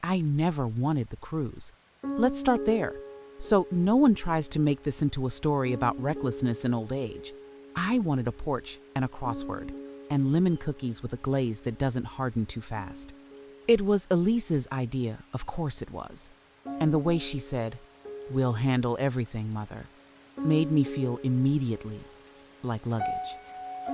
I never wanted the cruise. Let's start there. So no one tries to make this into a story about recklessness in old age. I wanted a porch and a crossword, and lemon cookies with a glaze that doesn't harden too fast. It was Elise's idea, of course it was. And the way she said, "We'll handle everything, Mother," made me feel immediately like luggage.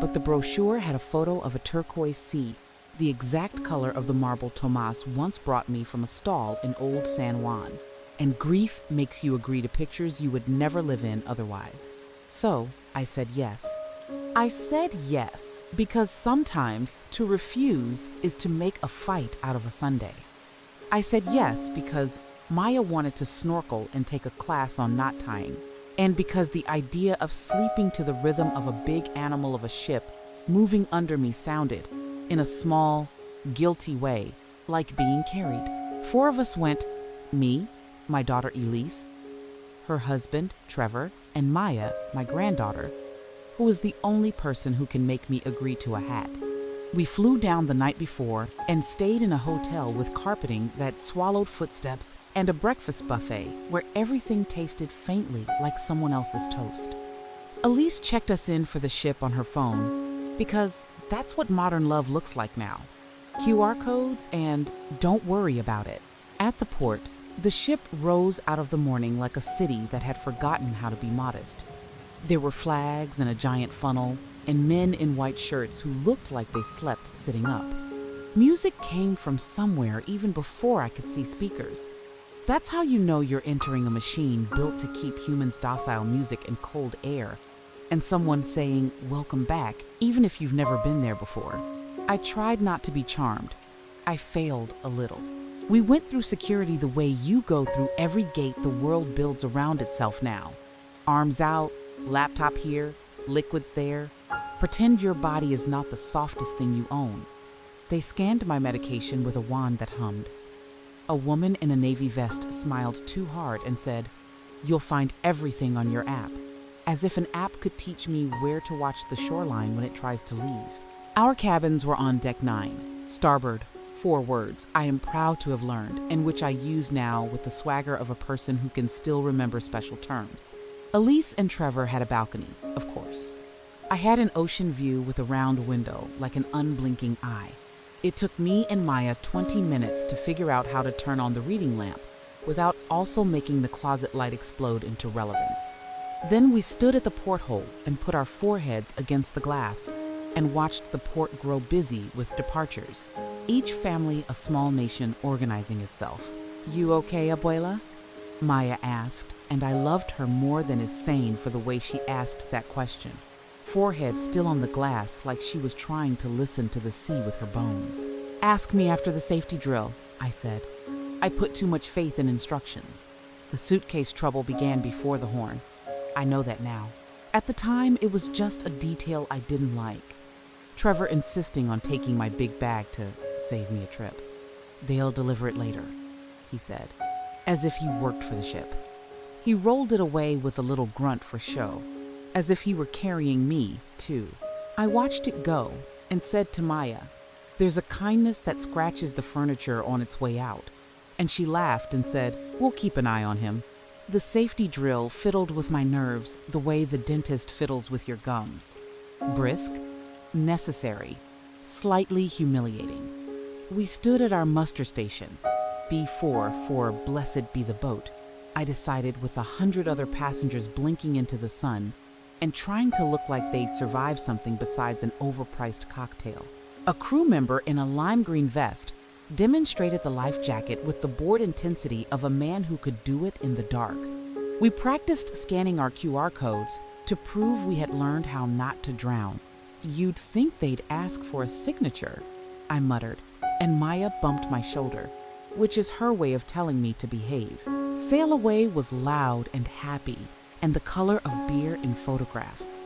But the brochure had a photo of a turquoise sea, the exact color of the marble Tomas once brought me from a stall in old San Juan. And grief makes you agree to pictures you would never live in otherwise. So I said yes. I said yes because sometimes to refuse is to make a fight out of a Sunday. I said yes because Maya wanted to snorkel and take a class on knot tying, and because the idea of sleeping to the rhythm of a big animal of a ship moving under me sounded, in a small, guilty way, like being carried. 4 of us went, me, my daughter Elise, her husband, Trevor, and Maya, my granddaughter, who is the only person who can make me agree to a hat. We flew down the night before and stayed in a hotel with carpeting that swallowed footsteps and a breakfast buffet where everything tasted faintly like someone else's toast. Elise checked us in for the ship on her phone because that's what modern love looks like now. QR codes and don't worry about it. At the port, the ship rose out of the morning like a city that had forgotten how to be modest. There were flags and a giant funnel, and men in white shirts who looked like they slept sitting up. Music came from somewhere even before I could see speakers. That's how you know you're entering a machine built to keep humans docile music in cold air, and someone saying, "Welcome back," even if you've never been there before. I tried not to be charmed. I failed a little. We went through security the way you go through every gate the world builds around itself now. Arms out, laptop here, liquids there. Pretend your body is not the softest thing you own. They scanned my medication with a wand that hummed. A woman in a navy vest smiled too hard and said, "You'll find everything on your app," as if an app could teach me where to watch the shoreline when it tries to leave. Our cabins were on deck 9, starboard. 4 words I am proud to have learned and which I use now with the swagger of a person who can still remember special terms. Elise and Trevor had a balcony, of course. I had an ocean view with a round window, like an unblinking eye. It took me and Maya 20 minutes to figure out how to turn on the reading lamp without also making the closet light explode into relevance. Then we stood at the porthole and put our foreheads against the glass and watched the port grow busy with departures, each family a small nation organizing itself. "You okay, Abuela?" Maya asked, and I loved her more than is sane for the way she asked that question, forehead still on the glass like she was trying to listen to the sea with her bones. "Ask me after the safety drill," I said. I put too much faith in instructions. The suitcase trouble began before the horn. I know that now. At the time, it was just a detail I didn't like. Trevor insisting on taking my big bag to save me a trip. "They'll deliver it later," he said, as if he worked for the ship. He rolled it away with a little grunt for show, as if he were carrying me, too. I watched it go and said to Maya, "There's a kindness that scratches the furniture on its way out." And she laughed and said, "We'll keep an eye on him." The safety drill fiddled with my nerves the way the dentist fiddles with your gums. Brisk, necessary, slightly humiliating. We stood at our muster station, B4 for Blessed Be the Boat, I decided, with 100 other passengers blinking into the sun and trying to look like they'd survived something besides an overpriced cocktail. A crew member in a lime green vest demonstrated the life jacket with the bored intensity of a man who could do it in the dark. We practiced scanning our QR codes to prove we had learned how not to drown. "You'd think they'd ask for a signature," I muttered, and Maya bumped my shoulder, which is her way of telling me to behave. Sail Away was loud and happy, and the color of beer in photographs.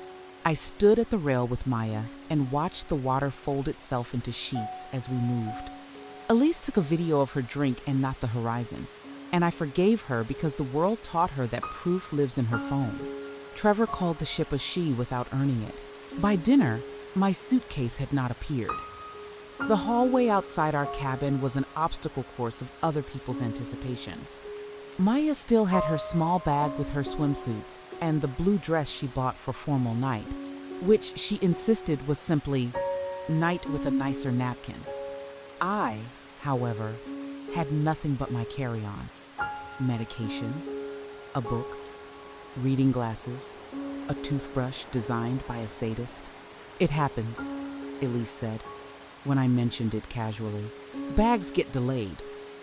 I stood at the rail with Maya and watched the water fold itself into sheets as we moved. Elise took a video of her drink and not the horizon, and I forgave her because the world taught her that proof lives in her phone. Trevor called the ship a she without earning it. By dinner, my suitcase had not appeared. The hallway outside our cabin was an obstacle course of other people's anticipation. Maya still had her small bag with her swimsuits and the blue dress she bought for formal night, which she insisted was simply night with a nicer napkin. I, however, had nothing but my carry-on: medication, a book, reading glasses, a toothbrush designed by a sadist. "It happens," Elise said, when I mentioned it casually. "Bags get delayed.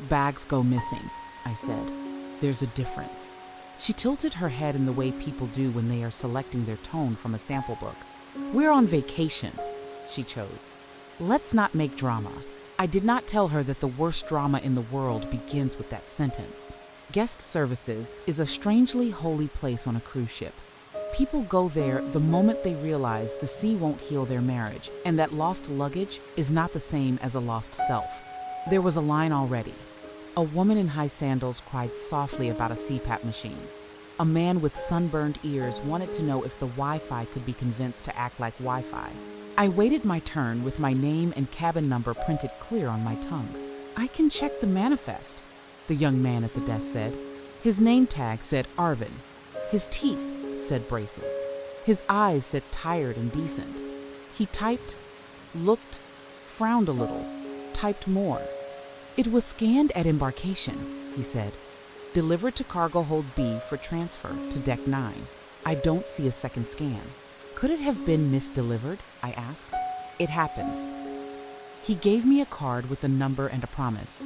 Bags go missing," I said. "There's a difference." She tilted her head in the way people do when they are selecting their tone from a sample book. "We're on vacation," she chose. "Let's not make drama." I did not tell her that the worst drama in the world begins with that sentence. Guest services is a strangely holy place on a cruise ship. People go there the moment they realize the sea won't heal their marriage and that lost luggage is not the same as a lost self. There was a line already. A woman in high sandals cried softly about a CPAP machine. A man with sunburned ears wanted to know if the Wi-Fi could be convinced to act like Wi-Fi. I waited my turn with my name and cabin number printed clear on my tongue. "I can check the manifest," the young man at the desk said. His name tag said Arvin. His teeth said braces. His eyes said tired and decent. He typed, looked, frowned a little, typed more. "It was scanned at embarkation," he said. "Delivered to cargo hold B for transfer to deck 9. I don't see a second scan." "Could it have been misdelivered?" I asked. "It happens." He gave me a card with a number and a promise.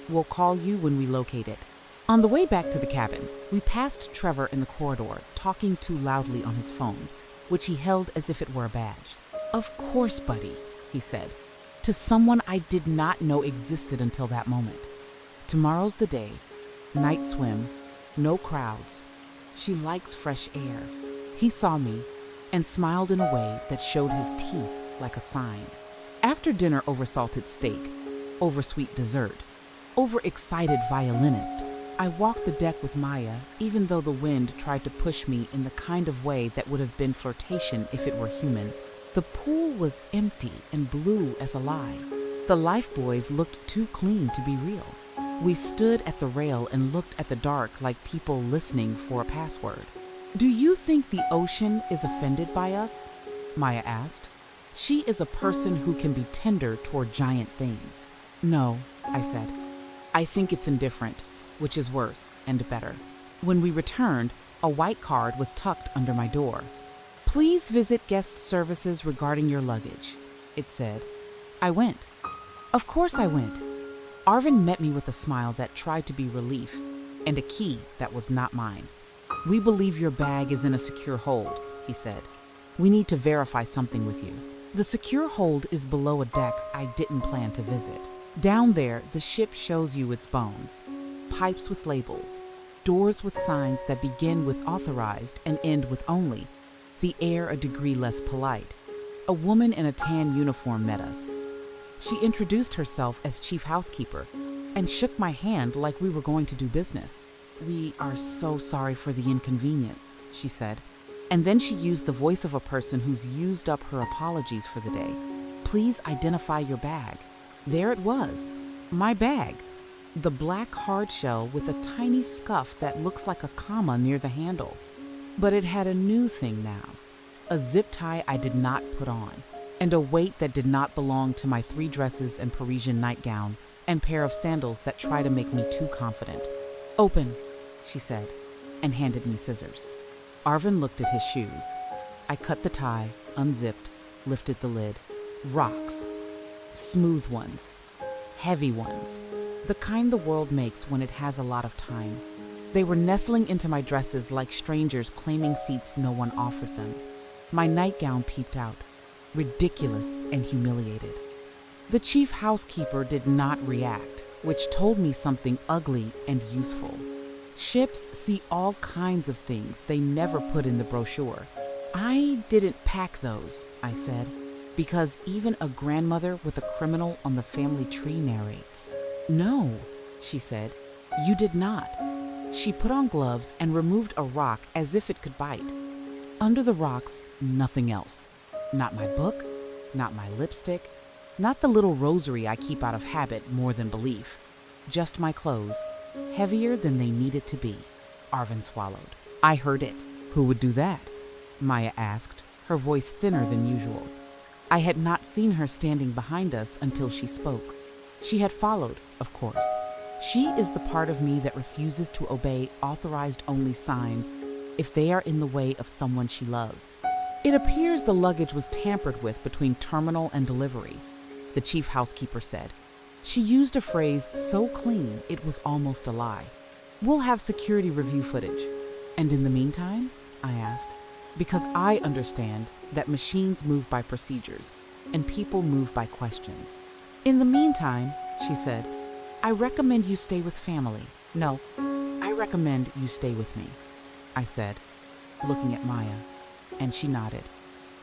"We'll call you when we locate it." On the way back to the cabin, we passed Trevor in the corridor, talking too loudly on his phone, which he held as if it were a badge. "Of course, buddy," he said, to someone I did not know existed until that moment. "Tomorrow's the day. Night swim. No crowds. She likes fresh air." He saw me and smiled in a way that showed his teeth like a sign. After dinner over salted steak, over sweet dessert, over excited violinist, I walked the deck with Maya, even though the wind tried to push me in the kind of way that would have been flirtation if it were human. The pool was empty and blue as a lie. The lifebuoys looked too clean to be real. We stood at the rail and looked at the dark like people listening for a password. "Do you think the ocean is offended by us?" Maya asked. She is a person who can be tender toward giant things. "No," I said. "I think it's indifferent, which is worse and better." When we returned, a white card was tucked under my door. "Please visit guest services regarding your luggage," it said. I went. Of course I went. Arvin met me with a smile that tried to be relief and a key that was not mine. "We believe your bag is in a secure hold," he said. "We need to verify something with you." The secure hold is below a deck I didn't plan to visit. Down there, the ship shows you its bones. Pipes with labels, doors with signs that begin with authorized and end with only, the air a degree less polite. A woman in a tan uniform met us. She introduced herself as chief housekeeper and shook my hand like we were going to do business. "We are so sorry for the inconvenience," she said. And then she used the voice of a person who's used up her apologies for the day. "Please identify your bag." There it was, my bag. The black hard shell with a tiny scuff that looks like a comma near the handle. But it had a new thing now. A zip tie I did not put on, and a weight that did not belong to my 3 dresses and Parisian nightgown and pair of sandals that try to make me too confident. "Open," she said, and handed me scissors. Arvin looked at his shoes. I cut the tie, unzipped, lifted the lid. Rocks. Smooth ones. Heavy ones. The kind the world makes when it has a lot of time. They were nestling into my dresses like strangers claiming seats no one offered them. My nightgown peeped out, ridiculous and humiliated. The chief housekeeper did not react, which told me something ugly and useful. Ships see all kinds of things they never put in the brochure. "I didn't pack those," I said, because even a grandmother with a criminal on the family tree narrates. "No," she said, "you did not." She put on gloves and removed a rock as if it could bite. Under the rocks, nothing else. Not my book, not my lipstick, Not the little rosary I keep out of habit more than belief. Just my clothes, heavier than they needed to be. Arvin swallowed. I heard it. Who would do that? Maya asked, her voice thinner than usual. I had not seen her standing behind us until she spoke. She had followed, of course. She is the part of me that refuses to obey authorized-only signs if they are in the way of someone she loves. It appears the luggage was tampered with between terminal and delivery, the chief housekeeper said. She used a phrase so clean it was almost a lie. We'll have security review footage. And in the meantime? I asked. Because I understand that machines move by procedures and people move by questions. In the meantime, she said, I recommend you stay with family. No, I recommend you stay with me, I said, looking at Maya, and she nodded.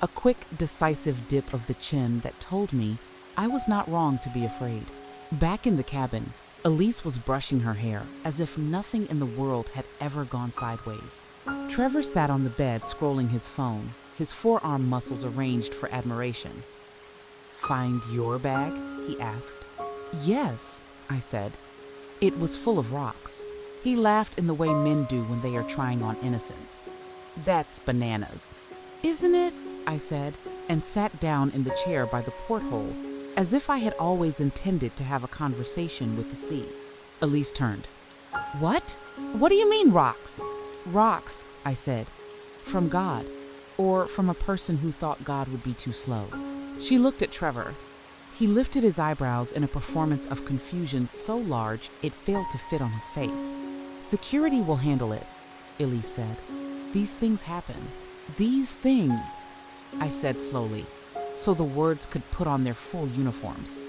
A quick, decisive dip of the chin that told me I was not wrong to be afraid. Back in the cabin, Elise was brushing her hair as if nothing in the world had ever gone sideways. Trevor sat on the bed scrolling his phone, his forearm muscles arranged for admiration. Find your bag? He asked. Yes, I said. It was full of rocks. He laughed in the way men do when they are trying on innocence. That's bananas. Isn't it? I said, and sat down in the chair by the porthole, as if I had always intended to have a conversation with the sea. Elise turned. What? What do you mean, rocks? Rocks, I said. From God, or from a person who thought God would be too slow. She looked at Trevor. He lifted his eyebrows in a performance of confusion so large it failed to fit on his face. Security will handle it, Elise said. These things happen. These things, I said slowly, so the words could put on their full uniforms.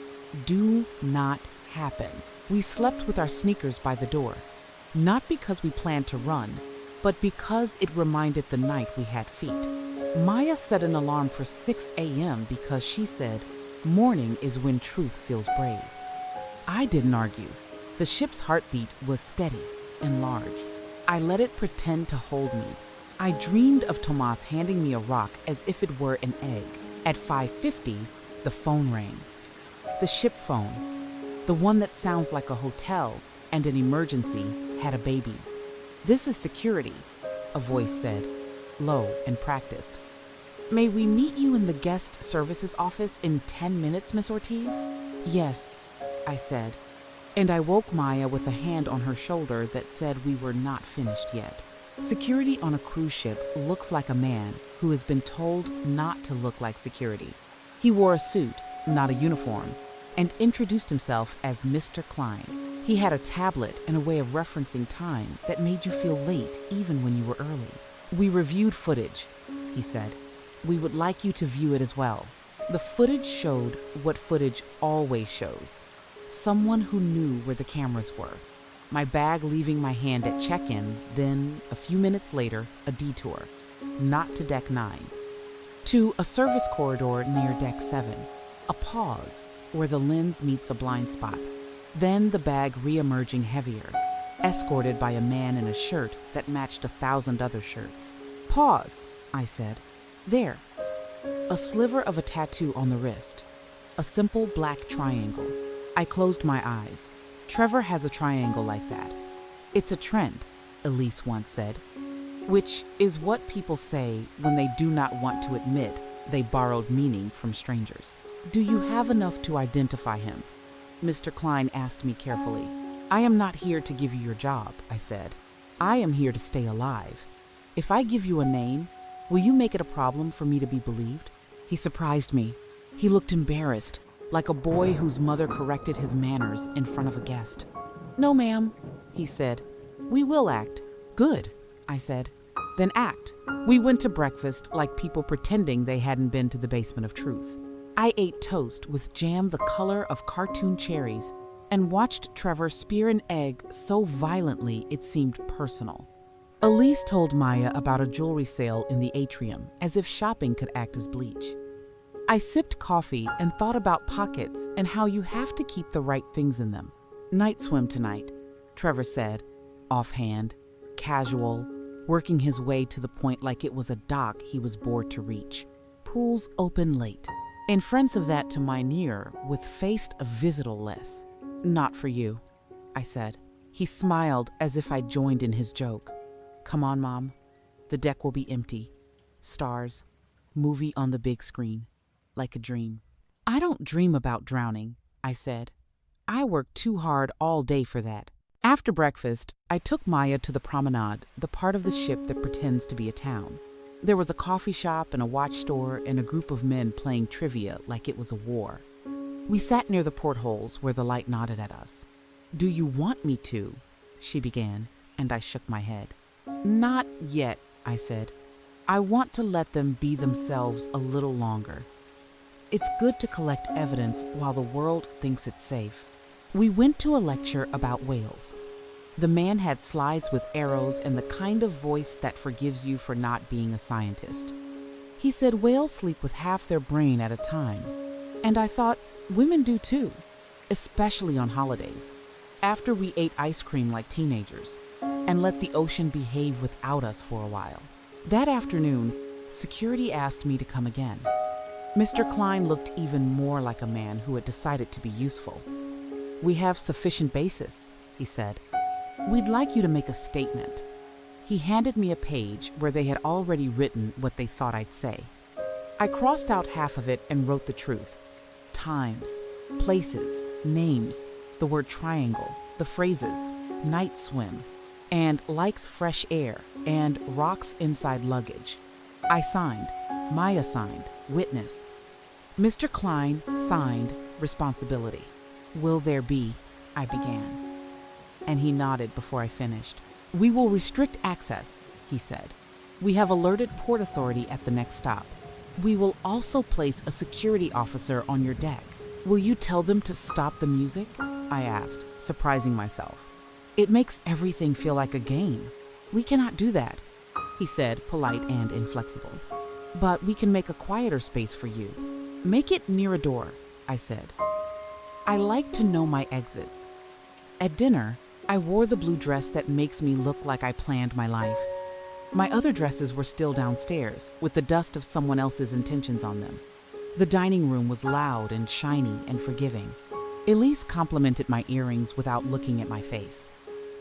Do not happen. We slept with our sneakers by the door, not because we planned to run, but because it reminded the night we had feet. Maya set an alarm for 6 a.m. because she said, morning is when truth feels brave. I didn't argue. The ship's heartbeat was steady and large. I let it pretend to hold me. I dreamed of Tomas handing me a rock as if it were an egg. At 5:50, the phone rang. The ship phone, the one that sounds like a hotel and an emergency, had a baby. This is security, a voice said, low and practiced. May we meet you in the guest services office in 10 minutes, Miss Ortiz? Yes, I said, and I woke Maya with a hand on her shoulder that said we were not finished yet. Security on a cruise ship looks like a man who has been told not to look like security. He wore a suit, not a uniform, and introduced himself as Mr. Klein. He had a tablet and a way of referencing time that made you feel late even when you were early. We reviewed footage, he said. We would like you to view it as well. The footage showed what footage always shows. Someone who knew where the cameras were. My bag leaving my hand at check-in, then, a few minutes later, a detour. Not to deck 9. To a service corridor near deck 7. A pause, where the lens meets a blind spot. Then the bag re-emerging heavier, escorted by a man in a shirt that matched 1,000 other shirts. Pause, I said. There. A sliver of a tattoo on the wrist. A simple black triangle. I closed my eyes. Trevor has a triangle like that. It's a trend, Elise once said, which is what people say when they do not want to admit they borrowed meaning from strangers. Do you have enough to identify him? Mr. Klein asked me carefully. I am not here to give you your job, I said. I am here to stay alive. If I give you a name, will you make it a problem for me to be believed? He surprised me. He looked embarrassed, like a boy whose mother corrected his manners in front of a guest. No, ma'am, he said. We will act. Good, I said. Then act. We went to breakfast like people pretending they hadn't been to the basement of truth. I ate toast with jam the color of cartoon cherries and watched Trevor spear an egg so violently it seemed personal. Elise told Maya about a jewelry sale in the atrium, as if shopping could act as bleach. I sipped coffee and thought about pockets and how you have to keep the right things in them. Night swim tonight, Trevor said, offhand, casual, working his way to the point like it was a dock he was bored to reach. Pools open late. In front of that to mine ear, with faced a visital less. Not for you, I said. He smiled as if I joined in his joke. Come on, Mom. The deck will be empty. Stars. Movie on the big screen. Like a dream. I don't dream about drowning, I said. I worked too hard all day for that. After breakfast, I took Maya to the promenade, the part of the ship that pretends to be a town. There was a coffee shop and a watch store and a group of men playing trivia like it was a war. We sat near the portholes where the light nodded at us. Do you want me to? She began, and I shook my head. Not yet, I said. I want to let them be themselves a little longer. It's good to collect evidence while the world thinks it's safe. We went to a lecture about whales. The man had slides with arrows and the kind of voice that forgives you for not being a scientist. He said whales sleep with half their brain at a time. And I thought, women do too, especially on holidays, after we ate ice cream like teenagers, and let the ocean behave without us for a while. That afternoon, security asked me to come again. Mr. Klein looked even more like a man who had decided to be useful. We have sufficient basis, he said. We'd like you to make a statement. He handed me a page where they had already written what they thought I'd say. I crossed out half of it and wrote the truth. Times, places, names, the word triangle, the phrases, night swim, and likes fresh air, and rocks inside luggage. I signed, Maya signed, witness. Mr. Klein signed, responsibility. Will there be, I began. And he nodded before I finished. We will restrict access, he said. We have alerted Port Authority at the next stop. We will also place a security officer on your deck. Will you tell them to stop the music? I asked, surprising myself. It makes everything feel like a game. We cannot do that, he said, polite and inflexible. But we can make a quieter space for you. Make it near a door, I said. I like to know my exits. At dinner, I wore the blue dress that makes me look like I planned my life. My other dresses were still downstairs, with the dust of someone else's intentions on them. The dining room was loud and shiny and forgiving. Elise complimented my earrings without looking at my face.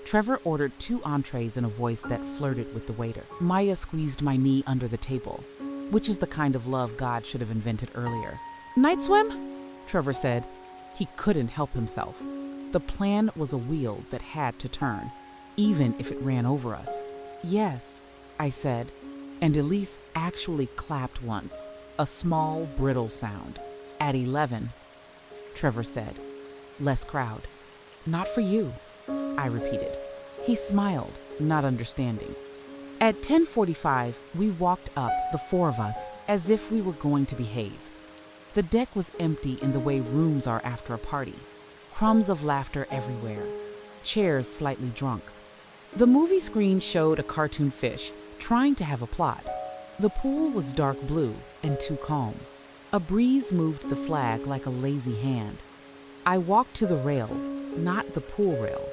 Trevor ordered 2 entrees in a voice that flirted with the waiter. Maya squeezed my knee under the table, which is the kind of love God should have invented earlier. Night swim? Trevor said. He couldn't help himself. The plan was a wheel that had to turn, even if it ran over us. Yes, I said, and Elise actually clapped once, a small, brittle sound. At 11, Trevor said. Less crowd. Not for you, I repeated. He smiled, not understanding. At 10:45, we walked up, the 4 of us, as if we were going to behave. The deck was empty in the way rooms are after a party. Crumbs of laughter everywhere. Chairs slightly drunk. The movie screen showed a cartoon fish trying to have a plot. The pool was dark blue and too calm. A breeze moved the flag like a lazy hand. I walked to the rail, not the pool rail,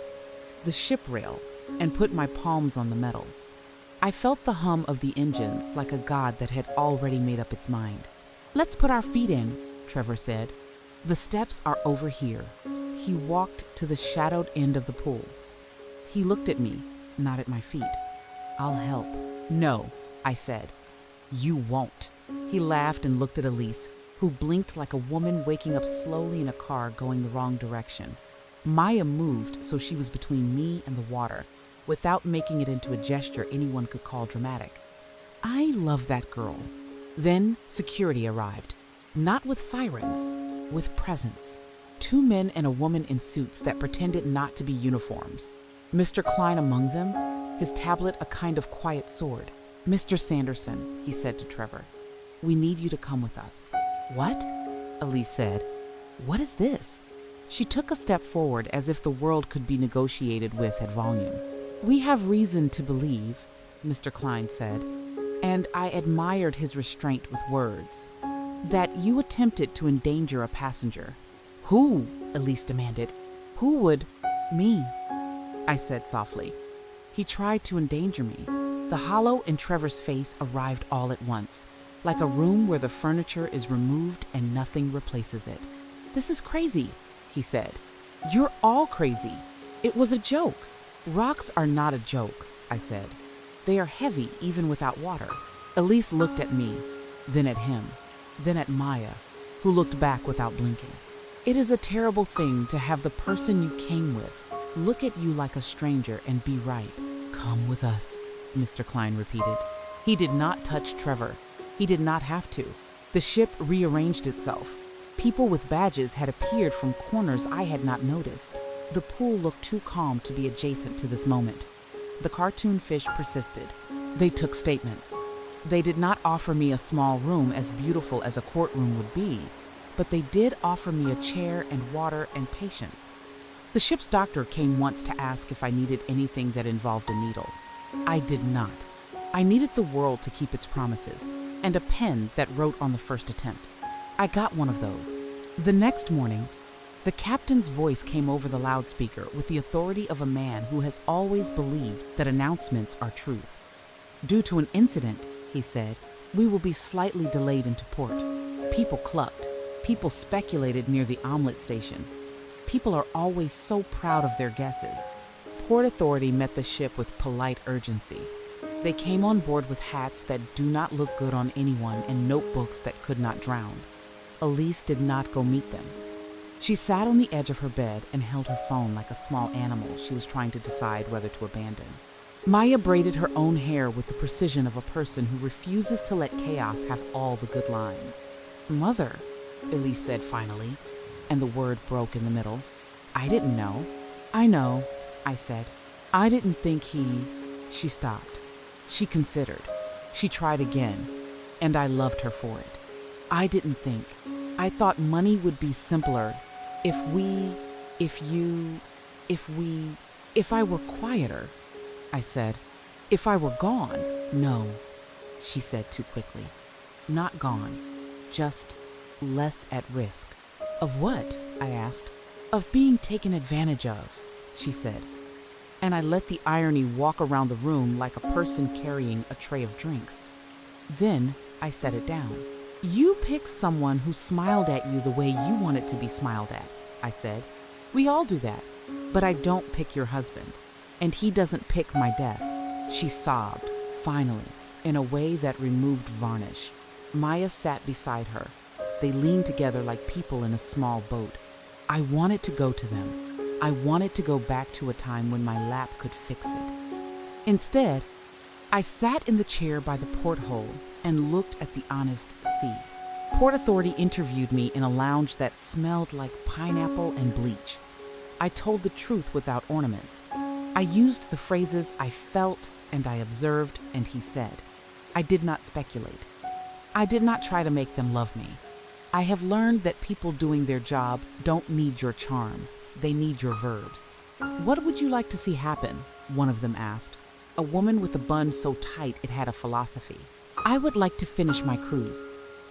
the ship rail, and put my palms on the metal. I felt the hum of the engines like a god that had already made up its mind. Let's put our feet in, Trevor said. The steps are over here. He walked to the shadowed end of the pool. He looked at me, not at my feet. I'll help. No, I said. You won't. He laughed and looked at Elise, who blinked like a woman waking up slowly in a car going the wrong direction. Maya moved so she was between me and the water, without making it into a gesture anyone could call dramatic. I love that girl. Then security arrived, not with sirens, with presence. 2 men and a woman in suits that pretended not to be uniforms. Mr. Klein among them, his tablet a kind of quiet sword. Mr. Sanderson, he said to Trevor, we need you to come with us. What? Elise said. What is this? She took a step forward as if the world could be negotiated with at volume. We have reason to believe, Mr. Klein said, and I admired his restraint with words, that you attempted to endanger a passenger. Who? Elise demanded. Who would? Me, I said softly. He tried to endanger me. The hollow in Trevor's face arrived all at once. like a room where the furniture is removed and nothing replaces it. "This is crazy," he said. "You're all crazy. It was a joke." "Rocks are not a joke," I said. "They are heavy even without water." Elise looked at me, then at him, then at Maya, who looked back without blinking. "It is a terrible thing to have the person you came with look at you like a stranger and be right." "Come with us," Mr. Klein repeated. He did not touch Trevor. He did not have to. The ship rearranged itself. People with badges had appeared from corners I had not noticed. The pool looked too calm to be adjacent to this moment. The cartoon fish persisted. They took statements. They did not offer me a small room as beautiful as a courtroom would be, but they did offer me a chair and water and patience. The ship's doctor came once to ask if I needed anything that involved a needle. I did not. I needed the world to keep its promises, and a pen that wrote on the first attempt. I got one of those. The next morning, the captain's voice came over the loudspeaker with the authority of a man who has always believed that announcements are truth. "Due to an incident," he said, "we will be slightly delayed into port." People clucked. People speculated near the omelet station. People are always so proud of their guesses. Port Authority met the ship with polite urgency. They came on board with hats that do not look good on anyone and notebooks that could not drown. Elise did not go meet them. She sat on the edge of her bed and held her phone like a small animal she was trying to decide whether to abandon. Maya braided her own hair with the precision of a person who refuses to let chaos have all the good lines. "Mother," Elise said finally, and the word broke in the middle. "I didn't know." "I know," I said. "I didn't think he—" She stopped. She considered. She tried again, and I loved her for it. "I didn't think. I thought money would be simpler if I were quieter," I said. "If I were gone." "No," she said too quickly. "Not gone. Just less at risk." "Of what?" I asked. "Of being taken advantage of," she said. And I let the irony walk around the room like a person carrying a tray of drinks. Then I set it down. "You picked someone who smiled at you the way you wanted to be smiled at," I said. "We all do that. But I don't pick your husband. And he doesn't pick my death." She sobbed, finally, in a way that removed varnish. Maya sat beside her. They leaned together like people in a small boat. I wanted to go to them. I wanted to go back to a time when my lap could fix it. Instead, I sat in the chair by the porthole and looked at the honest sea. Port Authority interviewed me in a lounge that smelled like pineapple and bleach. I told the truth without ornaments. I used the phrases I felt and I observed and he said. I did not speculate. I did not try to make them love me. I have learned that people doing their job don't need your charm. They need your verbs. "What would you like to see happen?" one of them asked. A woman with a bun so tight it had a philosophy. "I would like to finish my cruise,"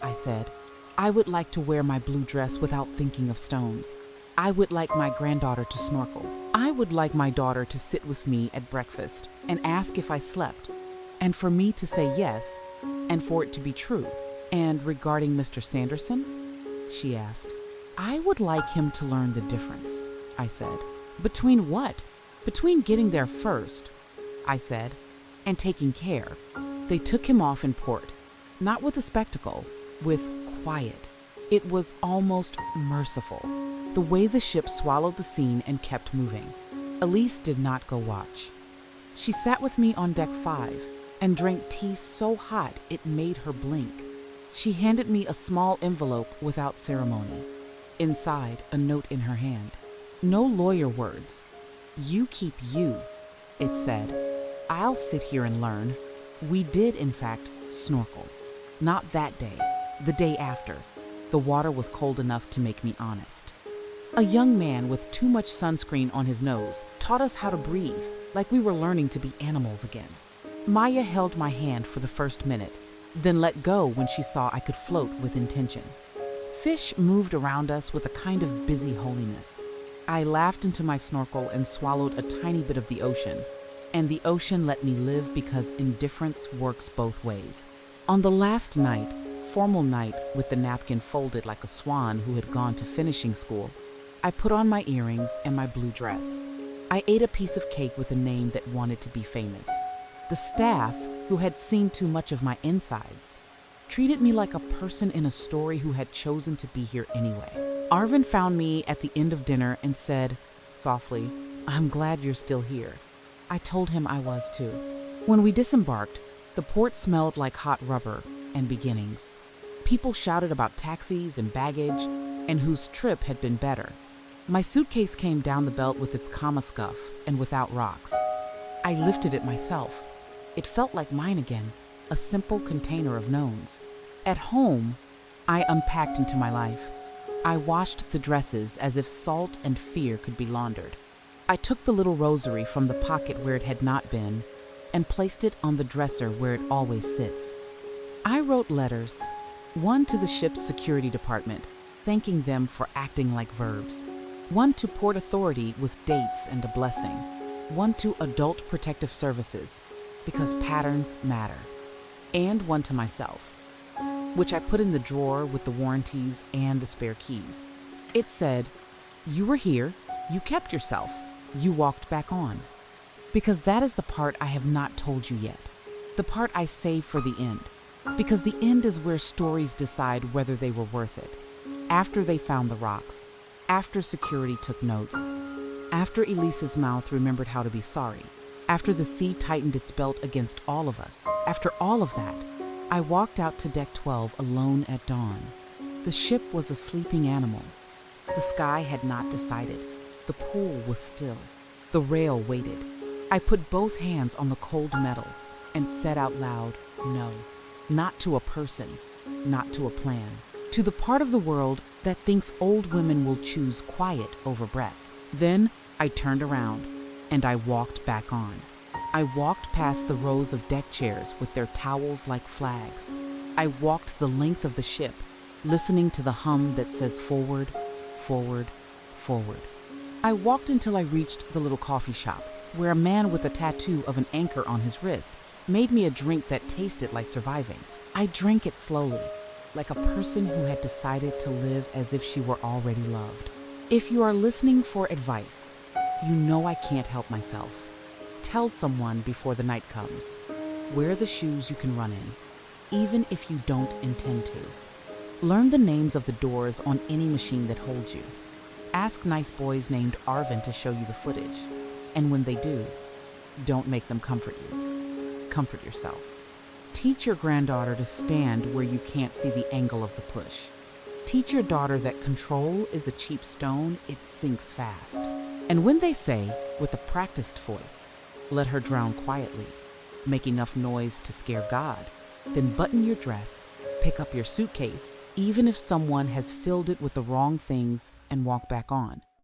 I said. "I would like to wear my blue dress without thinking of stones. I would like my granddaughter to snorkel. I would like my daughter to sit with me at breakfast and ask if I slept, and for me to say yes, and for it to be true." "And regarding Mr. Sanderson?" she asked. "I would like him to learn the difference," I said. "Between what?" "Between getting there first," I said, "and taking care." They took him off in port, not with a spectacle, with quiet. It was almost merciful, the way the ship swallowed the scene and kept moving. Elise did not go watch. She sat with me on deck 5 and drank tea so hot it made her blink. She handed me a small envelope without ceremony. Inside, a note in her hand. "No lawyer words. You keep you," it said. "I'll sit here and learn." We did, in fact, snorkel. Not that day, the day after. The water was cold enough to make me honest. A young man with too much sunscreen on his nose taught us how to breathe, like we were learning to be animals again. Maya held my hand for the first minute, then let go when she saw I could float with intention. Fish moved around us with a kind of busy holiness. I laughed into my snorkel and swallowed a tiny bit of the ocean, and the ocean let me live because indifference works both ways. On the last night, formal night with the napkin folded like a swan who had gone to finishing school, I put on my earrings and my blue dress. I ate a piece of cake with a name that wanted to be famous. The staff, who had seen too much of my insides, treated me like a person in a story who had chosen to be here anyway. Arvin found me at the end of dinner and said, softly, "I'm glad you're still here." I told him I was too. When we disembarked, the port smelled like hot rubber and beginnings. People shouted about taxis and baggage and whose trip had been better. My suitcase came down the belt with its comma scuff and without rocks. I lifted it myself. It felt like mine again, a simple container of knowns. At home, I unpacked into my life. I washed the dresses as if salt and fear could be laundered. I took the little rosary from the pocket where it had not been and placed it on the dresser where it always sits. I wrote letters, one to the ship's security department, thanking them for acting like verbs, one to Port Authority with dates and a blessing, one to Adult Protective Services, because patterns matter, and one to myself, which I put in the drawer with the warranties and the spare keys. It said, "You were here, you kept yourself, you walked back on." Because that is the part I have not told you yet, the part I save for the end, because the end is where stories decide whether they were worth it. After they found the rocks, after security took notes, after Elise's mouth remembered how to be sorry, after the sea tightened its belt against all of us, after all of that, I walked out to deck 12 alone at dawn. The ship was a sleeping animal. The sky had not decided. The pool was still. The rail waited. I put both hands on the cold metal and said out loud, no, not to a person, not to a plan, to the part of the world that thinks old women will choose quiet over breath. Then I turned around and I walked back on. I walked past the rows of deck chairs with their towels like flags. I walked the length of the ship, listening to the hum that says forward, forward, forward. I walked until I reached the little coffee shop, where a man with a tattoo of an anchor on his wrist made me a drink that tasted like surviving. I drank it slowly, like a person who had decided to live as if she were already loved. If you are listening for advice, you know I can't help myself. Tell someone before the night comes. Wear the shoes you can run in, even if you don't intend to. Learn the names of the doors on any machine that holds you. Ask nice boys named Arvin to show you the footage. And when they do, don't make them comfort you. Comfort yourself. Teach your granddaughter to stand where you can't see the angle of the push. Teach your daughter that control is a cheap stone, it sinks fast. And when they say, with a practiced voice, let her drown quietly, make enough noise to scare God, then button your dress, pick up your suitcase, even if someone has filled it with the wrong things, and walk back on.